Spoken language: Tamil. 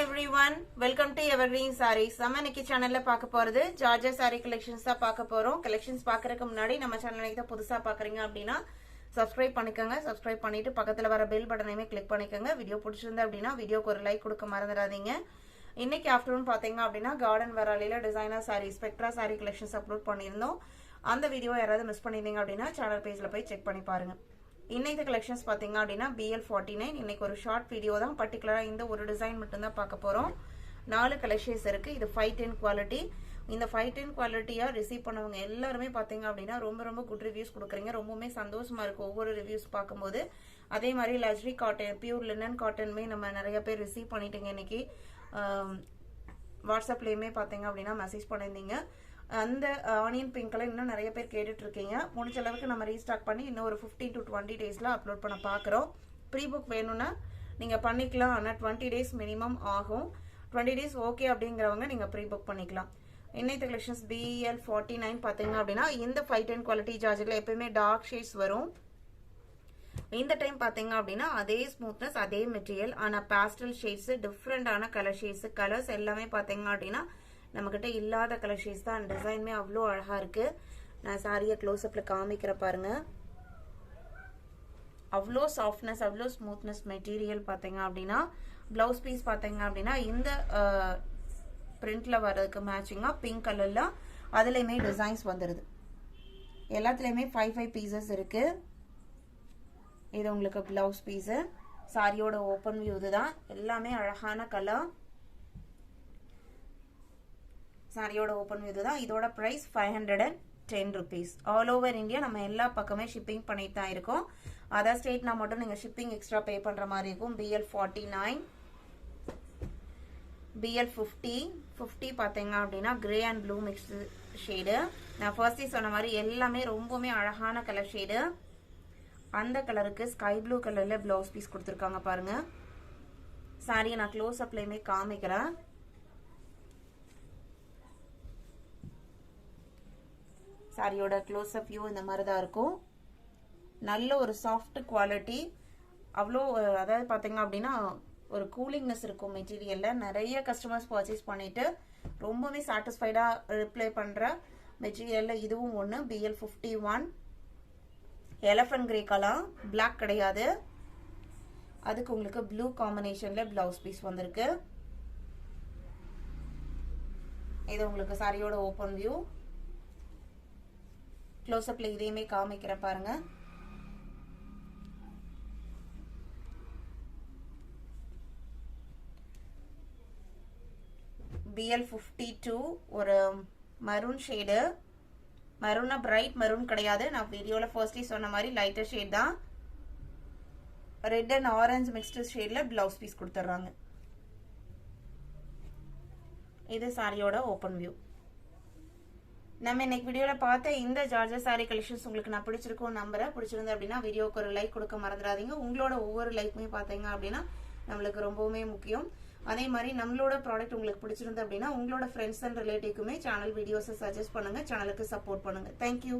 everyone, welcome to Evergreen Sarees. நம்ம இன்னைக்கு சேனல்ல பார்க்க போறது Georgette Saree collections தான் பார்க்க போறோம். collections பார்க்கறதுக்கு முன்னாடி நம்ம சேனலை புதுசா பார்க்கறீங்க அப்படினா subscribe பண்ணிக்கங்க. subscribe பண்ணிட்டு பக்கத்துல வர bell பட்டனையுமே click பண்ணிக்கங்க. வீடியோ பிடிச்சிருந்தா அப்படினா வீடியோக்கு ஒரு லைக் கொடுக்க மறந்துடாதீங்க. இன்னைக்கு ஆஃப்டர்நூன் பாத்தீங்க அப்படினா garden varaliல designer saree spectra saree collections upload பண்ணிருந்தோம். அந்த வீடியோ யாராவது மிஸ் பண்ணிட்டீங்க அப்படினா சேனல் பேஜ்ல போய் செக் பண்ணி பாருங்க. இன்னைக்கு கலெக்ஷன்ஸ் பாத்தீங்க அப்படினா BL49 இன்னைக்கு ஒரு ஷார்ட் வீடியோ தான் பர்టిక్యులரா இந்த ஒரு டிசைன் மட்டும் தான் பார்க்க போறோம். 4 கலெக்ஷன்ஸ் இருக்கு. இது 510 குவாலிட்டி. இந்த 510 குவாலிட்டியா ரிசீவ் பண்ணவங்க எல்லாரும் பாத்தீங்க அப்படினா ரொம்ப குட் ரிவ்யூஸ் கொடுக்கறீங்க. ரொம்பவே சந்தோஷமா இருக்கு ஒவ்வொரு ரிவ்யூஸ் பாக்கும்போது. அதே மாதிரி லக்ஸரி காட்டன் பியூர் லினன் காட்டன்மே நம்ம நிறைய பேர் ரிசீவ் பண்ணிட்டீங்க இன்னைக்கு. வாட்ஸ்அப்லயுமே பாத்தீங்க அப்படினா மெசேஜ் பண்ணிருந்தீங்க. அந்த ஆனியன் பிங்க் கலர் இன்னும் நிறைய பேர் கேட்டுட்டு இருக்கீங்க. முடிஞ்ச அளவுக்கு நம்ம ரீஸ்டாக் பண்ணி இன்னும் ஒரு 15 to 20 டேஸ்ல அப்லோட் பண்ண பாக்குறோம். ப்ரீ புக் வேணும்னா நீங்க பண்ணிக்கலாம். ஆனா 20 டேஸ் மினிமம் ஆகும். 20 டேஸ் ஓகே அப்படிங்கறவங்க நீங்க ப்ரீ புக் பண்ணிக்கலாம். இன்னைக்கு கலெக்ஷன்ஸ் BL49 பாத்தீங்க அப்படினா இந்த 510 குவாலிட்டி ஜார்ஜெட்ல எப்பவுமே டார்க் ஷேட்ஸ் வரும். இந்த டைம் பாத்தீங்க அப்படினா அதே ஸ்மூத்னஸ் அதே மெட்டீரியல் ஆனா பாஸ்டல் ஷேட்ஸ் டிஃபரண்டான கலர் ஷேட்ஸ் கலர்ஸ் எல்லாமே பாத்தீங்க அப்படினா நம்மகிட்ட இல்லாத கலர் ஷேட்ஸ் தான். டிசைன்மே அவ்வளோ அழகா இருக்கு. நான் சாரியை க்ளோஸ் அப்ல காமிக்கிற பாருங்க. அவ்வளோ சாஃப்ட்னஸ் அவ்வளோ ஸ்மூத்னஸ் மெட்டீரியல் பாத்தீங்க அப்படின்னா பிளவுஸ் பீஸ் பாத்தீங்க அப்படின்னா இந்த பிரிண்ட்ல வர்றதுக்கு மேட்சிங்கா பிங்க் கலர்ல அதுலயுமே டிசைன்ஸ் வந்துருது. எல்லாத்துலயுமே 5 பீசஸ் இருக்கு. இது உங்களுக்கு பிளவுஸ் பீஸ். சாரியோட ஓபன் வியூ இதுதான். எல்லாமே அழகான கலர். சாரியோட ஓபன் வியூ தான். இதோட price 510 rupees. All over India நம்ம எல்லா பக்கமே ஷிப்பிங் பண்ணிட்டு தான் இருக்கோம். அதர் ஸ்டேட்னா மட்டும் நீங்க ஷிப்பிங் எக்ஸ்ட்ரா பே பண்ற மாதிரி இருக்கும். BL49 BL50 பாத்தீங்க அப்படின்னா grey and blue mix shade. நான் ஃபர்ஸ்டே சொன்ன மாதிரி எல்லாமே ரொம்பவே அழகான கலர் ஷேடு. அந்த கலருக்கு ஸ்கை ப்ளூ கலர்ல பிளவுஸ் பீஸ் கொடுத்துருக்காங்க பாருங்க. சாரியை நான் க்ளோஸ் அப்லயுமே காமிக்கிறேன். சாரியோட க்ளோஸ் அப் வியூ இந்த மாதிரி தான் இருக்கும். நல்ல ஒரு சாஃப்ட் குவாலிட்டி. அவ்வளோ அதாவது பார்த்தீங்க அப்படின்னா ஒரு கூலிங்னஸ் இருக்கும் மெட்டீரியல்ல. நிறைய கஸ்டமர்ஸ் பர்ச்சேஸ் பண்ணிட்டு ரொம்பவே சாட்டிஸ்ஃபைடா ரிப்ளை பண்ற மெட்டீரியல்ல இதுவும் ஒன்று. BL51 elephant grey colour, black கிடையாது. அதுக்கு உங்களுக்கு ப்ளூ காம்பினேஷன்ல பிளவுஸ் பீஸ் வந்திருக்கு. இது உங்களுக்கு சாரியோட ஓபன் வியூ. க்ளோஸ் அப்ல இதையுமே காமிக்கிற பாருங்க. BL52 ஒரு மரூன் ஷேடு. மரூனா பிரைட் மரூன் கிடையாது. நான் வீடியோல ஃபர்ஸ்டே சொன்ன மாதிரி லைட்டர் ஷேட் தான். ரெட் அண்ட் ஆரஞ்சு மிக்ஸ்டு ஷேட்ல பிளவுஸ் பீஸ் கொடுத்துறாங்க. இது சாரியோட ஓபன் வியூ. நம்ம இன்னைக்கு வீடியோல பார்த்த இந்த ஜார்ஜெட் சாரி கலெக்ஷன்ஸ் உங்களுக்கு நான் பிடிச்சிருக்கோம் நம்புறேன். பிடிச்சிருந்து அப்படின்னா வீடியோக்கு ஒரு லைக் கொடுக்க மறந்துடாதீங்க. உங்களோட ஒவ்வொரு லைக்குமே பார்த்தீங்க அப்படின்னா நம்மளுக்கு ரொம்பவுமே முக்கியம். அதே மாதிரி நம்மளோட ப்ராடக்ட் உங்களுக்கு பிடிச்சிருந்து அப்படின்னா உங்களோட ஃப்ரெண்ட்ஸ் அண்ட் ரிலேட்டிவ்க்குமே சேனல் வீடியோஸை சஜஸ்ட் பண்ணுங்க. சேனலுக்கு சப்போர்ட் பண்ணுங்க. தேங்க்யூ.